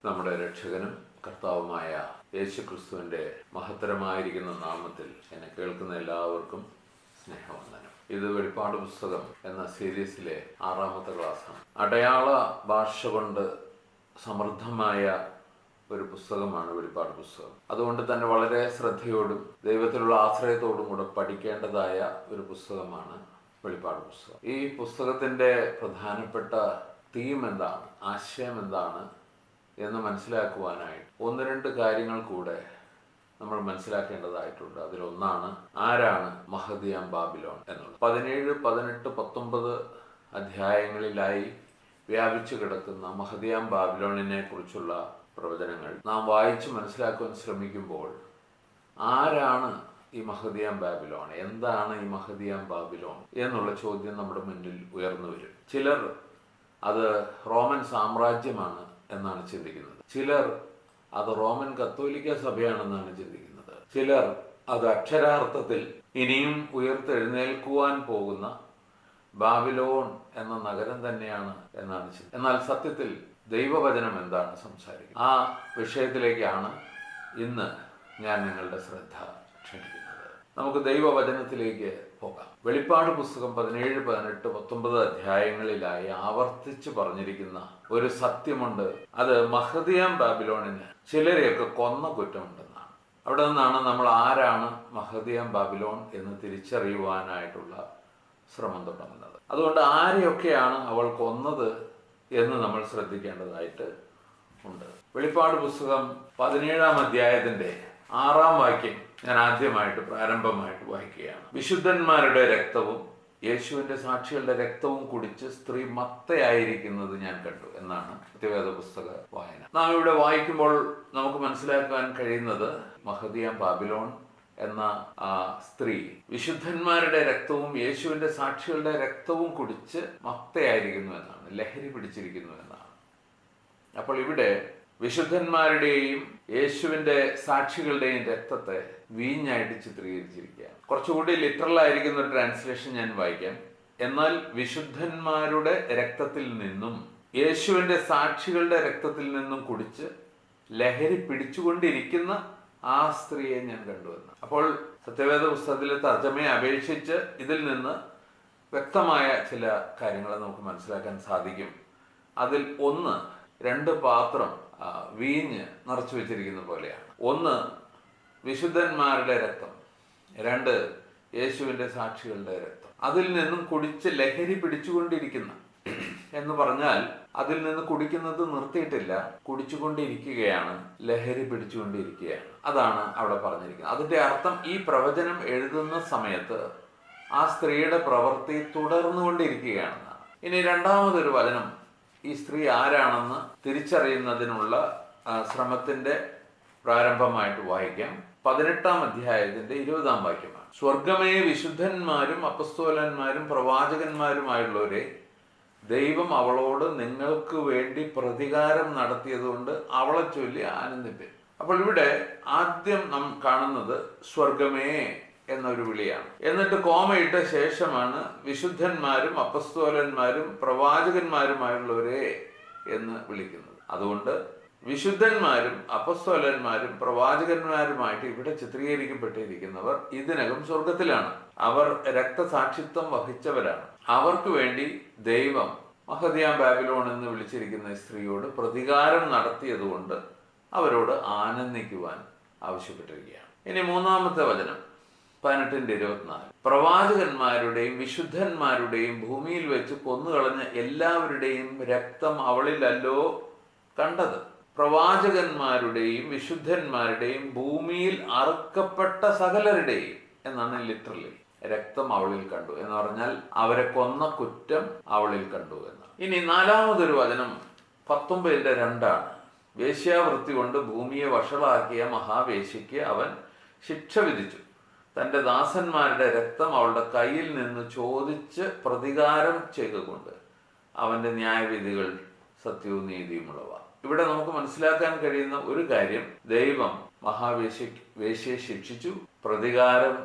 നമ്മുടെ രക്ഷകനും കർത്താവുമായ യേശുക്രിസ്തുവിന്റെ മഹത്തരമായിരിക്കുന്ന നാമത്തിൽ എന്നെ കേൾക്കുന്ന എല്ലാവർക്കും സ്നേഹവന്ദനം. ഇത് വെളിപ്പാട് പുസ്തകം എന്ന സീരീസിലെ 6ാമത്തെ ക്ലാസ്സാണ്. അടയാള ഭാഷ കൊണ്ട് സമൃദ്ധമായ ഒരു പുസ്തകമാണ് വെളിപ്പാട് പുസ്തകം. അതുകൊണ്ട് തന്നെ വളരെ ശ്രദ്ധയോടും ദൈവത്തിലുള്ള ആശ്രയത്തോടും കൂടെ പഠിക്കേണ്ടതായ ഒരു പുസ്തകമാണ് വെളിപ്പാട് പുസ്തകം. ഈ പുസ്തകത്തിന്റെ പ്രധാനപ്പെട്ട തീം എന്താണ്, ആശയം എന്താണ് എന്ന് മനസ്സിലാക്കുവാനായിട്ട് ഒന്ന് രണ്ട് കാര്യങ്ങൾ കൂടെ നമ്മൾ മനസ്സിലാക്കേണ്ടതായിട്ടുണ്ട്. അതിലൊന്നാണ്, ആരാണ് മഹദിയാം ബാബിലോൺ എന്നുള്ളത്. 17, 18, 19 അധ്യായങ്ങളിലായി വ്യാപിച്ചു കിടക്കുന്ന മഹദിയാം ബാബിലോണിനെ കുറിച്ചുള്ള പ്രവചനങ്ങൾ നാം വായിച്ച് മനസ്സിലാക്കുവാൻ ശ്രമിക്കുമ്പോൾ ആരാണ് ഈ മഹദിയാം ബാബിലോൺ, എന്താണ് ഈ മഹദിയാം ബാബിലോൺ എന്നുള്ള ചോദ്യം നമ്മുടെ മുന്നിൽ ഉയർന്നു വരും. ചിലർ അത് റോമൻ സാമ്രാജ്യമാണ് എന്നാണ് ചിന്തിക്കുന്നത്. ചിലർ അത് റോമൻ കത്തോലിക്ക സഭയാണെന്നാണ് ചിന്തിക്കുന്നത്. ചിലർ അത് അക്ഷരാർത്ഥത്തിൽ ഇനിയും ഉയർത്തെഴുന്നേൽക്കുവാൻ പോകുന്ന ബാബിലോൺ എന്ന നഗരം തന്നെയാണ് എന്നാണ് ചിന്തിക്കുന്നത്. എന്നാൽ സത്യത്തിൽ ദൈവവചനം എന്താണ് സംസാരിക്കുന്നത്? ആ വിഷയത്തിലേക്കാണ് ഇന്ന് ഞാൻ നിങ്ങളുടെ ശ്രദ്ധ ക്ഷണിക്കുന്നത്. നമുക്ക് ദൈവവചനത്തിലേക്ക് പോകാം. വെളിപ്പാട് പുസ്തകം 17, 18, 19 അധ്യായങ്ങളിലായി ആവർത്തിച്ച് പറഞ്ഞിരിക്കുന്ന ഒരു സത്യമുണ്ട്. അത് മഹദിയാം ബാബിലോണിന് ചിലരെയൊക്കെ കൊന്ന കുറ്റമുണ്ടെന്നാണ്. അവിടെ നിന്നാണ് നമ്മൾ ആരാണ് മഹദിയാം ബാബിലോൺ എന്ന് തിരിച്ചറിയുവാനായിട്ടുള്ള ശ്രമം തുടങ്ങുന്നത്. അതുകൊണ്ട് ആരെയൊക്കെയാണ് അവൾ കൊന്നത് എന്ന് നമ്മൾ ശ്രദ്ധിക്കേണ്ടതായിട്ട് ഉണ്ട്. വെളിപ്പാട് പുസ്തകം 17-ാം അധ്യായത്തിന്റെ 6-ാം വാക്യം ഞാൻ പ്രാരംഭമായിട്ട് വായിക്കുകയാണ്. വിശുദ്ധന്മാരുടെ രക്തവും യേശുവിന്റെ സാക്ഷികളുടെ രക്തവും കുടിച്ച് സ്ത്രീ മത്തയായിരിക്കുന്നത് ഞാൻ കണ്ടു എന്നാണ് സത്യവേദ പുസ്തക വായന. നാം ഇവിടെ വായിക്കുമ്പോൾ നമുക്ക് മനസ്സിലാക്കാൻ കഴിയുന്നത് മഹദിയാം ബാബിലോൺ എന്ന ആ സ്ത്രീ വിശുദ്ധന്മാരുടെ രക്തവും യേശുവിന്റെ സാക്ഷികളുടെ രക്തവും കുടിച്ച് മത്തയായിരിക്കുന്നു എന്നാണ്, ലഹരി പിടിച്ചിരിക്കുന്നു എന്നാണ്. അപ്പോൾ ഇവിടെ വിശുദ്ധന്മാരുടെയും യേശുവിന്റെ സാക്ഷികളുടെയും രക്തത്തെ വീഞ്ഞായിട്ട് ചിത്രീകരിച്ചിരിക്കുകയാണ്. കുറച്ചുകൂടി ലിറ്ററൽ ആയിരിക്കുന്ന ഒരു ട്രാൻസ്ലേഷൻ ഞാൻ വായിക്കാം. എന്നാൽ വിശുദ്ധന്മാരുടെ രക്തത്തിൽ നിന്നും യേശുവിന്റെ സാക്ഷികളുടെ രക്തത്തിൽ നിന്നും കുടിച്ച് ലഹരി പിടിച്ചുകൊണ്ടിരിക്കുന്ന ആ സ്ത്രീയെ ഞാൻ കണ്ടുവന്നു. അപ്പോൾ സത്യവേദ പുസ്തകത്തിലെ തർജ്ജമയെ അപേക്ഷിച്ച് ഇതിൽ നിന്ന് വ്യക്തമായ ചില കാര്യങ്ങൾ നമുക്ക് മനസ്സിലാക്കാൻ സാധിക്കും. അതിൽ ഒന്ന്, 2 പാത്രം വീഞ്ഞ് നിറച്ചു വെച്ചിരിക്കുന്ന പോലെയാണ്. ഒന്ന് വിശുദ്ധന്മാരുടെ രക്തം, 2 യേശുവിന്റെ സാക്ഷികളുടെ രക്തം. അതിൽ നിന്നും കുടിച്ച് ലഹരി പിടിച്ചുകൊണ്ടിരിക്കുന്ന എന്ന് പറഞ്ഞാൽ അതിൽ നിന്ന് കുടിക്കുന്നത് നിർത്തിയിട്ടില്ല, കുടിച്ചുകൊണ്ടിരിക്കുകയാണ്, ലഹരി പിടിച്ചുകൊണ്ടിരിക്കുകയാണ്. അതാണ് അവിടെ പറഞ്ഞിരിക്കുന്നത്. അതിന്റെ അർത്ഥം ഈ പ്രവചനം എഴുതുന്ന സമയത്ത് ആ സ്ത്രീയുടെ പ്രവൃത്തി തുടർന്നുകൊണ്ടിരിക്കുകയാണെന്നാണ്. ഇനി രണ്ടാമതൊരു വചനം ഈ സ്ത്രീ ആരാണെന്ന് തിരിച്ചറിയുന്നതിനുള്ള ശ്രമത്തിന്റെ പ്രാരംഭമായിട്ട് വായിക്കാം. 18-ാം അധ്യായത്തിന്റെ 20-ാം വാക്യമാണ്. സ്വർഗമേ, വിശുദ്ധന്മാരും അപ്പസ്തോലന്മാരും പ്രവാചകന്മാരുമായുള്ളവരെ, ദൈവം അവളോട് നിങ്ങൾക്ക് വേണ്ടി പ്രതികാരം നടത്തിയതുകൊണ്ട് അവളെ ചൊല്ലി ആനന്ദിപ്പിൻ. അപ്പോൾ ഇവിടെ ആദ്യം നാം കാണുന്നത് സ്വർഗമേ എന്നൊരു വിളിയാണ്. എന്നിട്ട് കോമയിട്ട ശേഷമാണ് വിശുദ്ധന്മാരും അപ്പസ്തോലന്മാരും പ്രവാചകന്മാരുമായുള്ളവരെ എന്ന് വിളിക്കുന്നത്. അതുകൊണ്ട് വിശുദ്ധന്മാരും അപ്പസ്തോലന്മാരും പ്രവാചകന്മാരുമായിട്ട് ഇവിടെ ചിത്രീകരിക്കപ്പെട്ടിരിക്കുന്നവർ ഇതിനകം സ്വർഗത്തിലാണ്. അവർ രക്തസാക്ഷിത്വം വഹിച്ചവരാണ്. അവർക്ക് വേണ്ടി ദൈവം മഹദിയാം ബാബിലോൺ എന്ന് വിളിച്ചിരിക്കുന്ന സ്ത്രീയോട് പ്രതികാരം നടത്തിയതുകൊണ്ട് അവരോട് ആനന്ദിക്കുവാൻ ആവശ്യപ്പെട്ടിരിക്കുകയാണ്. ഇനി 3-ാമത്തെ വചനം 18-24. പ്രവാചകന്മാരുടെയും വിശുദ്ധന്മാരുടെയും ഭൂമിയിൽ വെച്ച് കൊന്നുകളഞ്ഞ എല്ലാവരുടെയും രക്തം അവളിലല്ലോ കണ്ടത്. പ്രവാചകന്മാരുടെയും വിശുദ്ധന്മാരുടെയും ഭൂമിയിൽ അറുക്കപ്പെട്ട സകലരുടെയും എന്നാണ് ലിറ്ററലി രക്തം അവളിൽ കണ്ടു എന്ന് പറഞ്ഞാൽ അവരെ കൊന്ന കുറ്റം അവളിൽ കണ്ടു എന്നാണ്. ഇനി 4-മതൊരു വചനം 19-2 ആണ്. വേശ്യാവൃത്തി കൊണ്ട് ഭൂമിയെ വഷളാക്കിയ മഹാവേശ്യയ്ക്ക് അവൻ ശിക്ഷ വിധിച്ചു. തൻ്റെ ദാസന്മാരുടെ രക്തം അവളുടെ കയ്യിൽ നിന്ന് ചോദിച്ച് പ്രതികാരം ചെയ്തുകൊണ്ട് അവൻ്റെ ന്യായവിധികൾ സത്യവും നീതിയുമുള്ളവ. ഇവിടെ നമുക്ക് മനസ്സിലാക്കാൻ കഴിയുന്ന ഒരു കാര്യം, ദൈവം വേശ്യയെ ശിക്ഷിച്ചു, പ്രതികാരം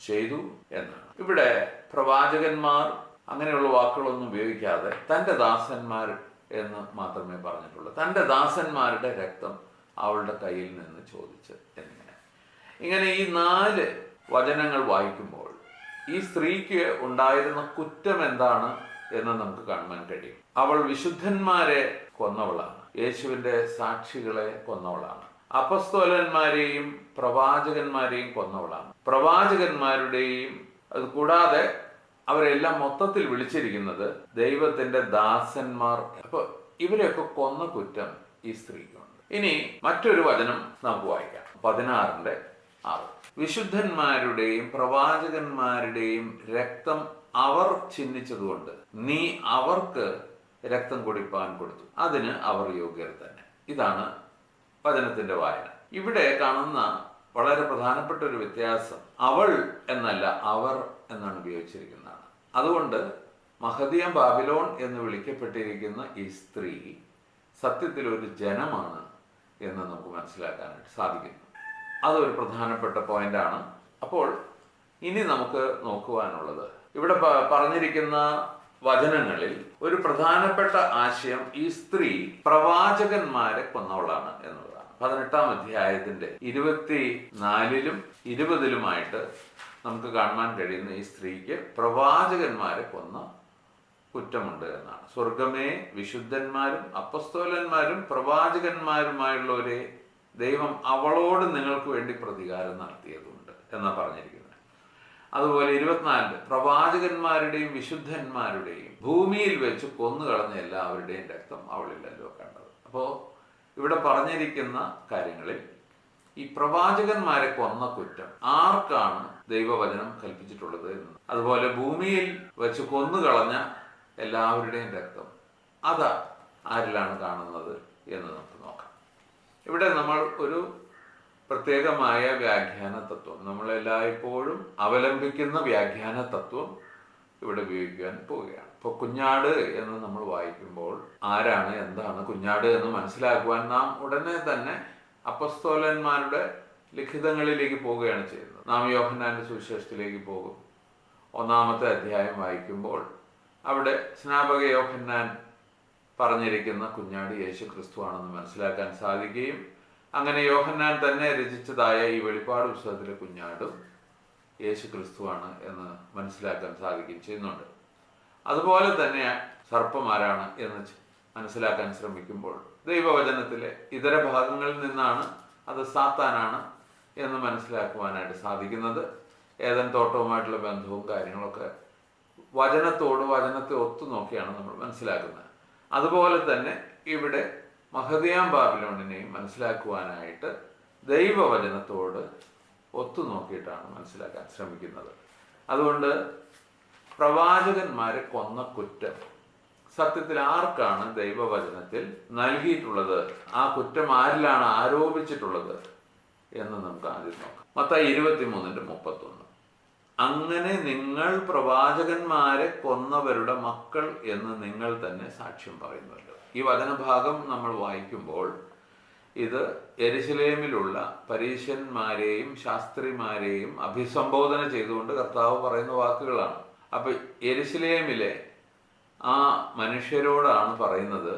ചെയ്തു എന്നാണ്. ഇവിടെ പ്രവാചകന്മാർ അങ്ങനെയുള്ള വാക്കുകളൊന്നും ഉപയോഗിക്കാതെ തൻ്റെ ദാസന്മാർ എന്ന് മാത്രമേ പറഞ്ഞിട്ടുള്ളൂ. തൻ്റെ ദാസന്മാരുടെ രക്തം അവളുടെ കയ്യിൽ നിന്ന് ചോദിച്ച് എന്നിങ്ങനെ. ഇങ്ങനെ ഈ 4 വചനങ്ങൾ വായിക്കുമ്പോൾ ഈ സ്ത്രീക്ക് ഉണ്ടായിരുന്ന കുറ്റം എന്താണ് എന്ന് നമുക്ക് കാണുവാൻ കഴിയും. അവൾ വിശുദ്ധന്മാരെ കൊന്നവളാണ്, യേശുവിൻ്റെ സാക്ഷികളെ കൊന്നവളാണ്, അപ്പസ്തോലന്മാരെയും പ്രവാചകന്മാരെയും കൊന്നവളാണ്. പ്രവാചകന്മാരുടെയും അത് കൂടാതെ അവരെല്ലാം മൊത്തത്തിൽ വിളിച്ചിരിക്കുന്നത് ദൈവത്തിന്റെ ദാസന്മാർ. അപ്പൊ ഇവരെയൊക്കെ കൊന്ന കുറ്റം ഈ സ്ത്രീക്കുണ്ട്. ഇനി മറ്റൊരു വചനം നമുക്ക് വായിക്കാം, 16:6. വിശുദ്ധന്മാരുടെയും പ്രവാചകന്മാരുടെയും രക്തം അവർ ചിഹ്നിച്ചതുകൊണ്ട് നീ അവർക്ക് രക്തം കുടിപ്പാൻ കൊടുത്തു, അതിന് അവർ യോഗ്യർ തന്നെ. ഇതാണ് വചനത്തിന്റെ വായന. ഇവിടെ കാണുന്ന വളരെ പ്രധാനപ്പെട്ട ഒരു വ്യത്യാസം, അവൾ എന്നല്ല അവർ എന്നാണ് ഉപയോഗിച്ചിരിക്കുന്നതാണ്. അതുകൊണ്ട് മഹദിയം ബാബിലോൺ എന്ന് വിളിക്കപ്പെട്ടിരിക്കുന്ന ഈ സ്ത്രീ സത്യത്തിൽ ഒരു ജനമാണ് എന്ന് നമുക്ക് മനസ്സിലാക്കാനായിട്ട് സാധിക്കുന്നു. അതൊരു പ്രധാനപ്പെട്ട പോയിന്റാണ്. അപ്പോൾ ഇനി നമുക്ക് നോക്കുവാനുള്ളത്, ഇവിടെ പറഞ്ഞിരിക്കുന്ന വചനങ്ങളിൽ ഒരു പ്രധാനപ്പെട്ട ആശയം ഈ സ്ത്രീ പ്രവാചകന്മാരെ കൊന്നവളാണ് എന്നുള്ളതാണ്. 18-ാം അധ്യായത്തിന്റെ 24-ലും 20-ലുമായിട്ട് നമുക്ക് കാണാൻ കഴിയുന്ന ഈ സ്ത്രീക്ക് പ്രവാചകന്മാരെ കൊന്ന കുറ്റമുണ്ട് എന്നാണ്. സ്വർഗമേ, വിശുദ്ധന്മാരും അപ്പസ്തോലന്മാരും പ്രവാചകന്മാരുമായുള്ളവരെ ദൈവം അവളോട് നിങ്ങൾക്ക് വേണ്ടി പ്രതികാരം നടത്തിയതുണ്ട് എന്നാണ് പറഞ്ഞിരിക്കുന്നത്. അതുപോലെ 24 പ്രവാചകന്മാരുടെയും വിശുദ്ധന്മാരുടെയും ഭൂമിയിൽ വെച്ച് കൊന്നുകളഞ്ഞ എല്ലാവരുടെയും രക്തം അവളിലല്ലോ കണ്ടത്. അപ്പോൾ ഇവിടെ പറഞ്ഞിരിക്കുന്ന കാര്യങ്ങളിൽ ഈ പ്രവാചകന്മാരെ കൊന്ന കുറ്റം ആർക്കാണ് ദൈവവചനം കൽപ്പിച്ചിട്ടുള്ളത് എന്ന്, അതുപോലെ ഭൂമിയിൽ വെച്ച് കൊന്നുകളഞ്ഞ എല്ലാവരുടെയും രക്തം അത് ആരിലാണ് കാണുന്നത് എന്ന് നമുക്ക് നോക്കാം. ഇവിടെ നമ്മൾ ഒരു പ്രത്യേകമായ വ്യാഖ്യാന തത്വം, നമ്മളെല്ലായ്പ്പോഴും അവലംബിക്കുന്ന വ്യാഖ്യാന തത്വം ഇവിടെ ഉപയോഗിക്കാൻ പോവുകയാണ്. ഇപ്പോൾ കുഞ്ഞാട് എന്ന് നമ്മൾ വായിക്കുമ്പോൾ ആരാണ് എന്താണ് കുഞ്ഞാട് എന്ന് മനസ്സിലാക്കുവാൻ നാം ഉടനെ തന്നെ അപ്പസ്തോലന്മാരുടെ ലിഖിതങ്ങളിലേക്ക് പോവുകയാണ് ചെയ്യുന്നത്. നാം യോഹന്നാന്റെ സുവിശേഷത്തിലേക്ക് പോകും. 1-ാമത്തെ അധ്യായം വായിക്കുമ്പോൾ അവിടെ സ്നാപക യോഹന്നാൻ പറഞ്ഞിരിക്കുന്ന കുഞ്ഞാട് യേശു ക്രിസ്തു ആണെന്ന് മനസ്സിലാക്കാൻ സാധിക്കുകയും അങ്ങനെ യോഹന്നാൻ തന്നെ രചിച്ചതായ ഈ വെളിപ്പാട് പുസ്തകത്തിലെ കുഞ്ഞാടും യേശു ക്രിസ്തുവാണ് എന്ന് മനസ്സിലാക്കാൻ സാധിക്കുകയും ചെയ്യുന്നുണ്ട്. അതുപോലെ തന്നെ സർപ്പമാരാണ് എന്ന് മനസ്സിലാക്കാൻ ശ്രമിക്കുമ്പോൾ ദൈവവചനത്തിലെ ഇതര ഭാഗങ്ങളിൽ നിന്നാണ് അത് സാത്താനാണ് എന്ന് മനസ്സിലാക്കുവാനായിട്ട് സാധിക്കുന്നത്. ഏദൻ തോട്ടവുമായിട്ടുള്ള ബന്ധവും കാര്യങ്ങളൊക്കെ വചനത്തെ ഒത്തുനോക്കിയാണ് നമ്മൾ മനസ്സിലാക്കുന്നത്. അതുപോലെ തന്നെ ഇവിടെ മഹദിയാം ബാബിലോണിനെയും മനസ്സിലാക്കുവാനായിട്ട് ദൈവവചനത്തോട് ഒത്തുനോക്കിയിട്ടാണ് മനസ്സിലാക്കാൻ ശ്രമിക്കുന്നത്. അതുകൊണ്ട് പ്രവാചകന്മാരെ കൊന്ന കുറ്റം സത്യത്തിൽ ആർക്കാണ് ദൈവവചനത്തിൽ നൽകിയിട്ടുള്ളത്, ആ കുറ്റം ആരിലാണ് ആരോപിച്ചിട്ടുള്ളത് എന്ന് നമുക്ക് ആദ്യം നോക്കാം. മത്തായി 23:31. അങ്ങനെ നിങ്ങൾ പ്രവാചകന്മാരെ കൊന്നവരുടെ മക്കൾ എന്ന് നിങ്ങൾ തന്നെ സാക്ഷ്യം പറയുന്നുവല്ലോ. ഈ വചനഭാഗം നമ്മൾ വായിക്കുമ്പോൾ ഇത് യെരുശലേമിലുള്ള പരീശന്മാരെയും ശാസ്ത്രിമാരെയും അഭിസംബോധന ചെയ്തുകൊണ്ട് കർത്താവ് പറയുന്ന വാക്കുകളാണ്. അപ്പൊ യെരുശലേമിലെ ആ മനുഷ്യരോടാണ് പറയുന്നത്,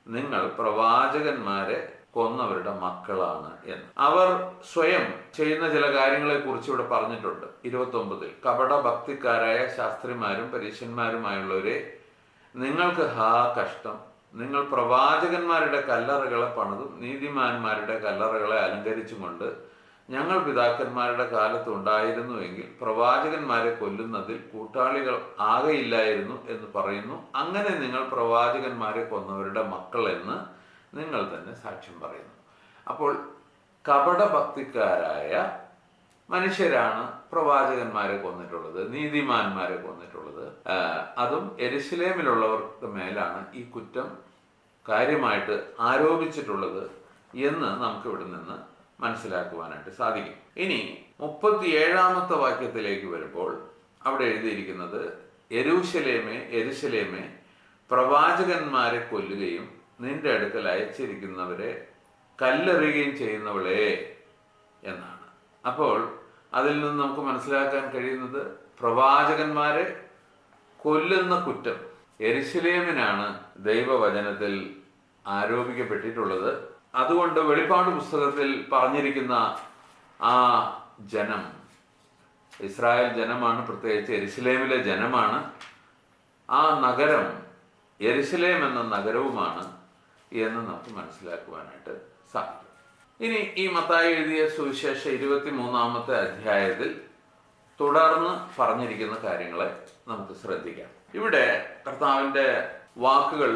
നിങ്ങൾ പ്രവാചകന്മാരെ കൊന്നവരുടെ മക്കളാണ് എന്ന്. അവർ സ്വയം ചെയ്യുന്ന ചില കാര്യങ്ങളെ കുറിച്ച് ഇവിടെ പറഞ്ഞിട്ടുണ്ട്. 29 കപട ഭക്തിക്കാരായ ശാസ്ത്രിമാരും പരീശന്മാരുമായുള്ളവരെ, നിങ്ങൾക്ക് കഷ്ടം, നിങ്ങൾ പ്രവാചകന്മാരുടെ കല്ലറകളെ പണിതും നീതിമാന്മാരുടെ കല്ലറകളെ അലങ്കരിച്ചുകൊണ്ട് ഞങ്ങൾ പിതാക്കന്മാരുടെ കാലത്ത് ഉണ്ടായിരുന്നുവെങ്കിൽ പ്രവാചകന്മാരെ കൊല്ലുന്നതിൽ കൂട്ടാളികൾ ആകെയില്ലായിരുന്നു എന്ന് പറയുന്നു. അങ്ങനെ നിങ്ങൾ പ്രവാചകന്മാരെ കൊന്നവരുടെ മക്കൾ എന്ന് നിങ്ങൾ തന്നെ സാക്ഷ്യം പറയുന്നു. അപ്പോൾ കപടഭക്തിക്കാരായ മനുഷ്യരാണ് പ്രവാചകന്മാരെ കൊന്നിട്ടുള്ളത്, നീതിമാന്മാരെ കൊന്നിട്ടുള്ളത്. അതും യെരുശലേമിലുള്ളവർക്ക് മേലാണ് ഈ കുറ്റം കാര്യമായിട്ട് ആരോപിച്ചിട്ടുള്ളത് എന്ന് നമുക്ക് ഇവിടെ നിന്ന് മനസ്സിലാക്കുവാനായിട്ട് സാധിക്കും. ഇനി 37-ാമത്തെ വാക്യത്തിലേക്ക് വരുമ്പോൾ അവിടെ എഴുതിയിരിക്കുന്നത്, യെരൂശലേമേ യെരൂശലേമേ പ്രവാചകന്മാരെ കൊല്ലുകയും നിന്റെ അടുക്കൽ അയച്ചിരിക്കുന്നവരെ കല്ലെറിയുകയും ചെയ്യുന്നവളെ എന്നാണ്. അപ്പോൾ അതിൽ നിന്ന് നമുക്ക് മനസ്സിലാക്കാൻ കഴിയുന്നത് പ്രവാചകന്മാരെ കൊല്ലുന്ന കുറ്റം യെരുശലേമിനാണ് ദൈവവചനത്തിൽ ആരോപിക്കപ്പെട്ടിട്ടുള്ളത്. അതുകൊണ്ട് വെളിപ്പാട് പുസ്തകത്തിൽ പറഞ്ഞിരിക്കുന്ന ആ ജനം ഇസ്രായേൽ ജനമാണ്, പ്രത്യേകിച്ച് യെരുശലേമിലെ ജനമാണ്. ആ നഗരം യെരുശലേം എന്ന നഗരവുമാണ് എന്ന് നമുക്ക് മനസ്സിലാക്കുവാനായിട്ട് സാധിക്കും. ഇനി ഈ മത്തായി എഴുതിയ സുവിശേഷ 23-ാമത്തെ അധ്യായത്തിൽ തുടർന്ന് പറഞ്ഞിരിക്കുന്ന കാര്യങ്ങളെ നമുക്ക് ശ്രദ്ധിക്കാം. ഇവിടെ കർത്താവിൻ്റെ വാക്കുകൾ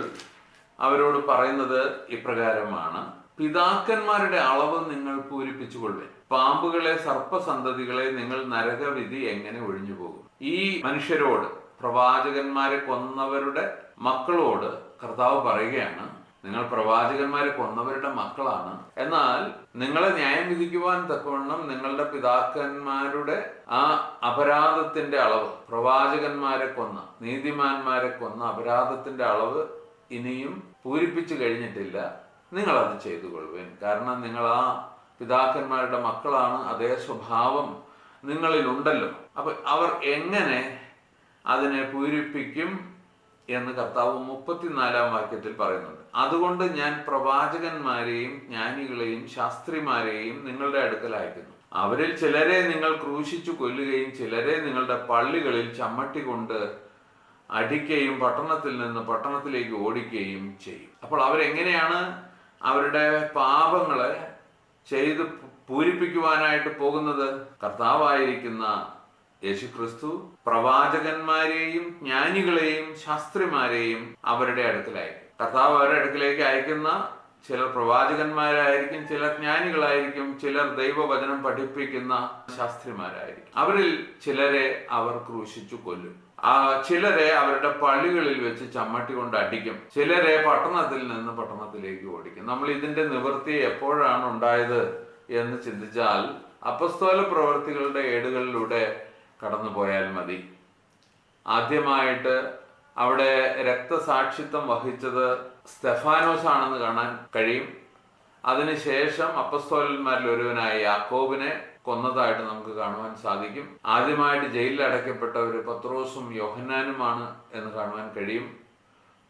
അവരോട് പറയുന്നത് ഇപ്രകാരമാണ്: പിതാക്കന്മാരുടെ അളവ് നിങ്ങൾ പൂരിപ്പിച്ചുകൊള്ളുവിൻ, പാമ്പുകളെ സർപ്പസന്തതികളെ നിങ്ങൾ നരകവിധി എങ്ങനെ ഒഴിഞ്ഞു പോകും. ഈ മനുഷ്യരോട്, പ്രവാചകന്മാരെ കൊന്നവരുടെ മക്കളോട് കർത്താവ് പറയുകയാണ്, നിങ്ങൾ പ്രവാചകന്മാരെ കൊന്നവരുടെ മക്കളാണ്, എന്നാൽ നിങ്ങളെ ന്യായം വിധിക്കുവാൻ തക്കവണ്ണം നിങ്ങളുടെ പിതാക്കന്മാരുടെ ആ അപരാധത്തിന്റെ അളവ്, പ്രവാചകന്മാരെ കൊന്ന, നീതിമാന്മാരെ കൊന്ന അപരാധത്തിന്റെ അളവ് ഇനിയും പൂരിപ്പിച്ചു കഴിഞ്ഞിട്ടില്ല. നിങ്ങളത് ചെയ്തു കൊള്ളുവേൻ. കാരണം നിങ്ങൾ ആ പിതാക്കന്മാരുടെ മക്കളാണ്, അതേ സ്വഭാവം നിങ്ങളിലുണ്ടല്ലോ. അപ്പൊ അവർ എങ്ങനെ അതിനെ പൂരിപ്പിക്കും എന്ന് കർത്താവ് 34-ാം വാക്യത്തിൽ പറയുന്നുണ്ട്. അതുകൊണ്ട് ഞാൻ പ്രവാചകന്മാരെയും ജ്ഞാനികളെയും ശാസ്ത്രിമാരെയും നിങ്ങളുടെ അടുക്കൽ അയക്കുന്നു. അവരിൽ ചിലരെ നിങ്ങൾ ക്രൂശിച്ചു കൊല്ലുകയും ചിലരെ നിങ്ങളുടെ പള്ളികളിൽ ചമ്മട്ടി കൊണ്ട് അടിക്കുകയും പട്ടണത്തിൽ നിന്ന് പട്ടണത്തിലേക്ക് ഓടിക്കുകയും ചെയ്യും. അപ്പോൾ അവരെങ്ങനെയാണ് അവരുടെ പാപങ്ങളെ ചെയ്ത് പൂരിപ്പിക്കുവാനായിട്ട് പോകുന്നത്? കർത്താവായിരിക്കുന്ന യേശുക്രിസ്തു പ്രവാചകന്മാരെയും ജ്ഞാനികളെയും ശാസ്ത്രിമാരെയും അവരുടെ അടുക്കലയക്കും. കർത്താവ് അവരുടെ അടുക്കിലേക്ക് അയക്കുന്ന ചിലർ പ്രവാചകന്മാരായിരിക്കും, ചിലർ ജ്ഞാനികളായിരിക്കും, ചിലർ ദൈവവചനം പഠിപ്പിക്കുന്ന ശാസ്ത്രിമാരായിരിക്കും. അവരിൽ ചിലരെ അവർ ക്രൂശിച്ചു കൊല്ലും, ചിലരെ അവരുടെ പള്ളികളിൽ വെച്ച് ചമ്മട്ടി കൊണ്ട് അടിക്കും, ചിലരെ പട്ടണത്തിൽ നിന്ന് പട്ടണത്തിലേക്ക് ഓടിക്കും. നമ്മൾ ഇതിന്റെ നിവൃത്തി എപ്പോഴാണ് ഉണ്ടായത് എന്ന് ചിന്തിച്ചാൽ അപ്പസ്തോല പ്രവൃത്തികളുടെ ഏടുകളിലൂടെ കടന്നു പോയാൽ മതി. ആദ്യമായിട്ട് അവിടെ രക്തസാക്ഷിത്വം വഹിച്ചത് സ്തെഫാനോസ് ആണെന്ന് കാണാൻ കഴിയും. അതിനുശേഷം അപ്പസ്തോലന്മാരിൽ ഒരുവനായ യാക്കോബിനെ കൊന്നതായിട്ട് നമുക്ക് കാണുവാൻ സാധിക്കും. ആദ്യമായിട്ട് ജയിലിൽ അടയ്ക്കപ്പെട്ടവർ പത്രോസും യോഹന്നാനുമാണ് എന്ന് കാണുവാൻ കഴിയും.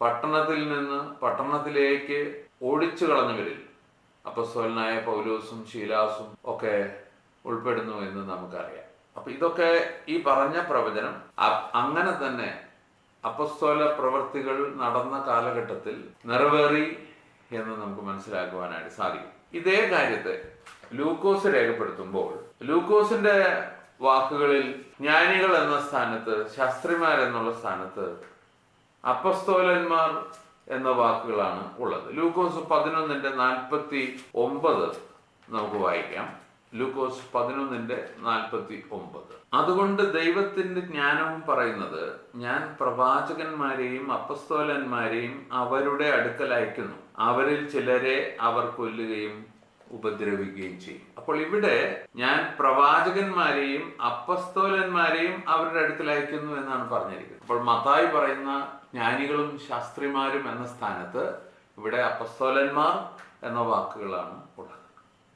പട്ടണത്തിൽ നിന്ന് പട്ടണത്തിലേക്ക് ഓടിച്ചു കളഞ്ഞവരിൽ അപ്പസ്തോലനായ പൗലോസും ശീലാസും ഒക്കെ ഉൾപ്പെടുന്നു എന്ന് നമുക്കറിയാം. അപ്പൊ ഇതൊക്കെ ഈ പറഞ്ഞ പ്രവചനം അങ്ങനെ തന്നെ അപ്പസ്തോല പ്രവൃത്തികൾ നടന്ന കാലഘട്ടത്തിൽ നിറവേറി എന്ന് നമുക്ക് മനസ്സിലാക്കുവാനായിട്ട് സാധിക്കും. ഇതേ കാര്യത്തെ ലൂക്കോസ് രേഖപ്പെടുത്തുമ്പോൾ ലൂക്കോസിന്റെ വാക്കുകളിൽ ജ്ഞാനികൾ എന്ന സ്ഥാനത്ത്, ശാസ്ത്രിമാർ എന്നുള്ള സ്ഥാനത്ത് അപ്പസ്തോലന്മാർ എന്ന വാക്കുകളാണ് ഉള്ളത്. ലൂക്കോസ് 11:49 നമുക്ക് വായിക്കാം. ലൂക്കോസ് 11:49. അതുകൊണ്ട് ദൈവത്തിന്റെ ജ്ഞാനവും പറയുന്നത്, ഞാൻ പ്രവാചകന്മാരെയും അപ്പസ്തോലന്മാരെയും അവരുടെ അടുക്കൽ അയക്കുന്നു, അവരിൽ ചിലരെ അവർ കൊല്ലുകയും ഉപദ്രവിക്കുകയും ചെയ്യും. അപ്പോൾ ഇവിടെ ഞാൻ പ്രവാചകന്മാരെയും അപ്പസ്തോലന്മാരെയും അവരുടെ അടുക്കൽ അയക്കുന്നു എന്നാണ് പറഞ്ഞിരിക്കുന്നത്. അപ്പോൾ മത്തായി പറയുന്ന ജ്ഞാനികളും ശാസ്ത്രിമാരും എന്ന സ്ഥാനത്ത് ഇവിടെ അപ്പസ്തോലന്മാർ എന്ന വാക്കുകളാണ് ഉള്ളത്.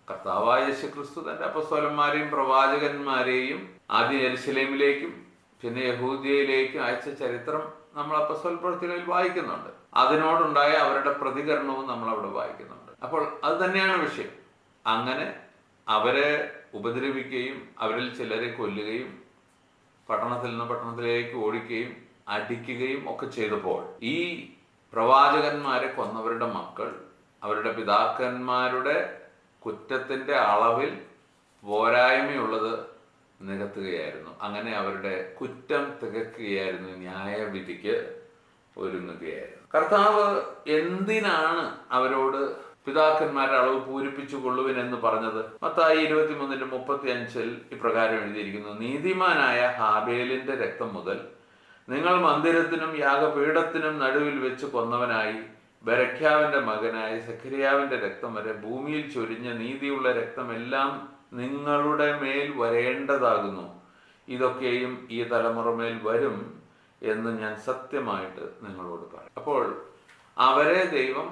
കർത്താവായ യേശുക്രിസ്തു തന്റെ അപ്പസ്തോലന്മാരെയും പ്രവാചകന്മാരെയും ആദ്യം യെരുശലേമിലേക്കും പിന്നെ യഹൂദ്യയിലേക്കും അയച്ച ചരിത്രം നമ്മൾ അപ്പസ്തോല പ്രവൃത്തികളിൽ വായിക്കുന്നുണ്ട്. അതിനോടുണ്ടായ അവരുടെ പ്രതികരണവും നമ്മൾ അവിടെ വായിക്കുന്നുണ്ട്. അപ്പോൾ അത് തന്നെയാണ് വിഷയം. അങ്ങനെ അവരെ ഉപദ്രവിക്കുകയും അവരിൽ ചിലരെ കൊല്ലുകയും പട്ടണത്തിൽ നിന്ന് പട്ടണത്തിലേക്ക് ഓടിക്കുകയും അടിക്കുകയും ഒക്കെ ചെയ്തപ്പോൾ ഈ പ്രവാചകന്മാരെ കൊന്നവരുടെ മക്കൾ അവരുടെ പിതാക്കന്മാരുടെ കുറ്റത്തിന്റെ അളവിൽ പോരായ്മയുള്ളത് നികത്തുകയായിരുന്നു. അങ്ങനെ അവരുടെ കുറ്റം തികക്കുകയായിരുന്നു, ന്യായവിധിക്ക് ഒരുങ്ങുകയായിരുന്നു. കർത്താവ് എന്തിനാണ് അവരോട് പിതാക്കന്മാരുടെ അളവ് പൂരിപ്പിച്ചു കൊള്ളുവിൻ എന്ന് പറഞ്ഞത്? മത്തായി 23:35 ഇപ്രകാരം എഴുതിയിരിക്കുന്നു: നീതിമാനായ ഹാബേലിന്റെ രക്തം മുതൽ നിങ്ങൾ മന്ദിരത്തിനും യാഗപീഠത്തിനും നടുവിൽ വെച്ച് കൊന്നവനായി ബെരഖ്യാവിന്റെ മകനായ സെഖര്യാവിന്റെ രക്തം വരെ ഭൂമിയിൽ ചൊരിഞ്ഞ നീതിയുള്ള രക്തമെല്ലാം നിങ്ങളുടെ മേൽ വരേണ്ടതാകുന്നു. ഇതൊക്കെയും ഈ തലമുറ മേൽ വരും എന്ന് ഞാൻ സത്യമായിട്ട് നിങ്ങളോട് പറയും. അപ്പോൾ അവരെ ദൈവം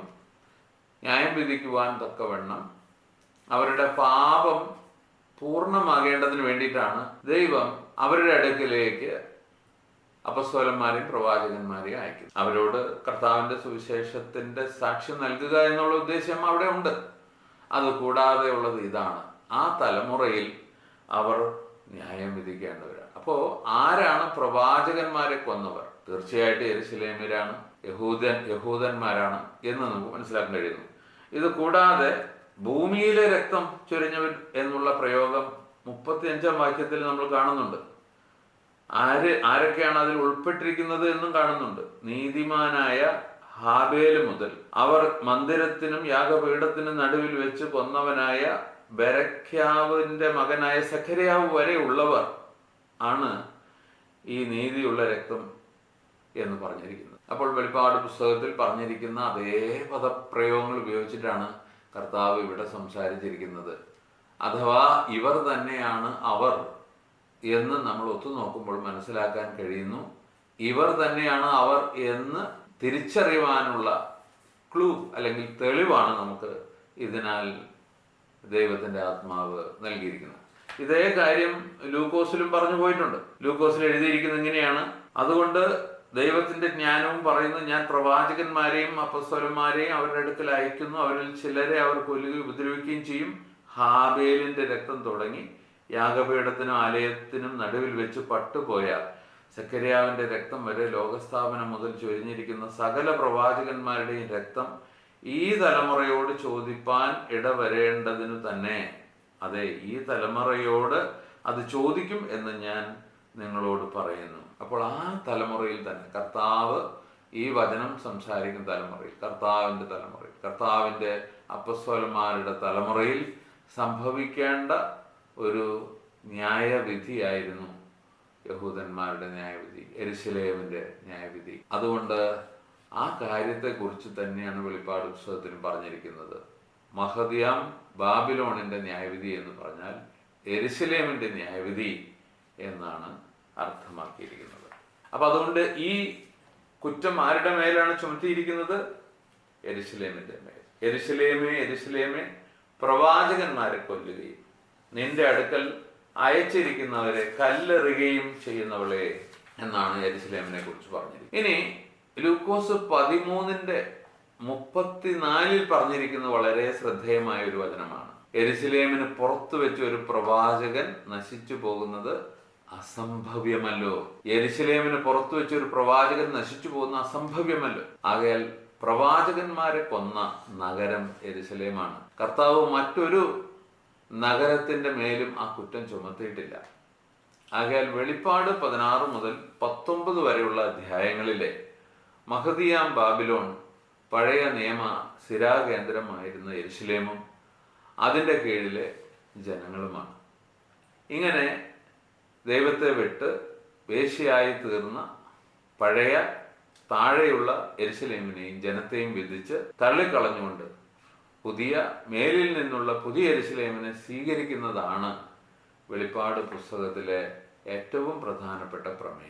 ന്യായം വിധിക്കുവാൻ തക്കവണ്ണം അവരുടെ പാപം പൂർണ്ണമാകേണ്ടതിന് വേണ്ടിയിട്ടാണ് ദൈവം അവരുടെ അടുക്കിലേക്ക് അപ്പസ്തോലന്മാരെയും പ്രവാചകന്മാരെയും അയക്കുന്നു. അവരോട് കർത്താവിന്റെ സുവിശേഷത്തിന്റെ സാക്ഷ്യം നൽകുക എന്നുള്ള ഉദ്ദേശം അവിടെ ഉണ്ട്. അത് കൂടാതെ ഉള്ളത് ഇതാണ്: ആ തലമുറയിൽ അവർ ന്യായം വിധിക്കേണ്ടവരാണ്. അപ്പോ ആരാണ് പ്രവാചകന്മാരെ കൊന്നവർ? തീർച്ചയായിട്ടും യെരുശലേമ്യരാണ്, യഹൂദന്മാരാണ് എന്ന് നമുക്ക് മനസ്സിലാക്കാൻ കഴിയുന്നു. ഇത് കൂടാതെ ഭൂമിയിലെ രക്തം ചൊരിഞ്ഞവൻ എന്നുള്ള പ്രയോഗം 35-ാം വാക്യത്തിൽ നമ്മൾ കാണുന്നുണ്ട്. ആരൊക്കെയാണ് അതിൽ ഉൾപ്പെട്ടിരിക്കുന്നത് എന്നും കാണുന്നുണ്ട്. നീതിമാനായ ഹാബേല് മുതൽ അവർ മന്ദിരത്തിനും യാഗപീഠത്തിനും നടുവിൽ വെച്ച് കൊന്നവനായ ബെരഖ്യാവിന്റെ മകനായ സഖര്യാവ് വരെ ഉള്ളവർ ആണ് ഈ നീതിയുള്ള രക്തം എന്ന് പറഞ്ഞിരിക്കുന്നത്. അപ്പോൾ വെളിപ്പാട് പുസ്തകത്തിൽ പറഞ്ഞിരിക്കുന്ന അതേ പദപ്രയോഗങ്ങൾ ഉപയോഗിച്ചിട്ടാണ് കർത്താവ് ഇവിടെ സംസാരിച്ചിരിക്കുന്നത്. അഥവാ ഇവർ തന്നെയാണ് അവർ എന്ന് നമ്മൾ ഒത്തുനോക്കുമ്പോൾ മനസ്സിലാക്കാൻ കഴിയുന്നു. ഇവർ തന്നെയാണ് അവർ എന്ന് തിരിച്ചറിയുവാനുള്ള ക്ലൂ അല്ലെങ്കിൽ തെളിവാണ് നമുക്ക് ഇതിനാൽ ദൈവത്തിന്റെ ആത്മാവ് നൽകിയിരിക്കുന്നത്. ഇതേ കാര്യം ലൂക്കോസിലും പറഞ്ഞു പോയിട്ടുണ്ട്. ലൂക്കോസിൽ എഴുതിയിരിക്കുന്നത് ഇങ്ങനെയാണ്: അതുകൊണ്ട് ദൈവത്തിന്റെ ജ്ഞാനവും പറയുന്നു, ഞാൻ പ്രവാചകന്മാരെയും അപ്പസ്തോലന്മാരെയും അവരുടെ അടുക്കൽ അയക്കുന്നു. അവരിൽ ചിലരെ അവർ കൊല്ലുകയും ഉപദ്രവിക്കുകയും ചെയ്യും. ഹാബേലിന്റെ രക്തം തുടങ്ങി യാഗപീഠത്തിനും ആലയത്തിനും നടുവിൽ വെച്ച് പട്ടുപോയ സഖര്യാവിന്റെ രക്തം വരെ ലോകസ്ഥാപനം മുതൽ ചൊരിഞ്ഞിരിക്കുന്ന സകല പ്രവാചകന്മാരുടെയും രക്തം ഈ തലമുറയോട് ചോദിപ്പാൻ ഇടവരേണ്ടതിനു തന്നെ. അതെ, ഈ തലമുറയോട് അത് ചോദിക്കും എന്ന് ഞാൻ നിങ്ങളോട് പറയുന്നു. അപ്പോൾ ആ തലമുറയിൽ തന്നെ കർത്താവ് ഈ വചനം സംസാരിക്കുന്ന തലമുറയിൽ, കർത്താവിന്റെ അപ്പസ്തോലന്മാരുടെ തലമുറയിൽ സംഭവിക്കേണ്ട ഒരു ന്യായവിധിയായിരുന്നു യഹൂദന്മാരുടെ ന്യായവിധി, യെരുശലേമിന്റെ ന്യായവിധി. അതുകൊണ്ട് ആ കാര്യത്തെക്കുറിച്ച് തന്നെയാണ് വെളിപ്പാട് പുസ്തകത്തിലും പറഞ്ഞിരിക്കുന്നത്. മഹദിയാം ബാബിലോണിന്റെ ന്യായവിധി എന്ന് പറഞ്ഞാൽ യെരുശലേമിന്റെ ന്യായവിധി എന്നാണ് അർത്ഥമാക്കിയിരിക്കുന്നത്. അപ്പൊ അതുകൊണ്ട് ഈ കുറ്റം ആരുടെ മേലാണ് ചുമത്തിയിരിക്കുന്നത്? യെരുശലേമിന്റെ മേൽ. യെരുശലേമേ, പ്രവാചകന്മാരെ കൊല്ലുകയും നിന്റെ അടുക്കൽ അയച്ചിരിക്കുന്നവരെ കല്ലെറിയുകയും ചെയ്യുന്നവളെ എന്നാണ് യെരുശലേമിനെ കുറിച്ച് പറഞ്ഞിരിക്കുന്നത്. ഇനി ലൂക്കോസ് 13:34 പറഞ്ഞിരിക്കുന്ന വളരെ ശ്രദ്ധേയമായ ഒരു വചനമാണ്. യെരുശലേമിന് പുറത്തു വെച്ച് ഒരു പ്രവാചകൻ നശിച്ചു പോകുന്നത് അസംഭവ്യമല്ലോ. യെരുശലേമിന് പുറത്തു വെച്ച് ഒരു പ്രവാചകൻ നശിച്ചു പോകുന്ന അസംഭവ്യമല്ലോ. ആകയാൽ പ്രവാചകന്മാരെ കൊന്ന നഗരം യെരുശലേമാണ്. കർത്താവ് മറ്റൊരു നഗരത്തിന്റെ മേലും ആ കുറ്റം ചുമത്തിയിട്ടില്ല. ആകയാൽ വെളിപ്പാട് 16 മുതൽ 19 വരെയുള്ള അധ്യായങ്ങളിലെ മഹദിയാം ബാബിലോൺ പഴയ നിയമ സ്ഥിരാകേന്ദ്രമായിരുന്ന യെരുശലേമും അതിൻ്റെ കീഴിലെ ജനങ്ങളുമാണ്. ഇങ്ങനെ ദൈവത്തെ വിട്ട് വേശ്യയായി തീർന്ന പഴയ താഴെയുള്ള യെരുശലേമിനെയും ജനത്തെയും വിധിച്ച് തള്ളിക്കളഞ്ഞുകൊണ്ട് പുതിയ മേലിൽ നിന്നുള്ള പുതിയ യെരുശലേമിനെ സ്വീകരിക്കുന്നതാണ് വെളിപ്പാട് പുസ്തകത്തിലെ ഏറ്റവും പ്രധാനപ്പെട്ട പ്രമേയം.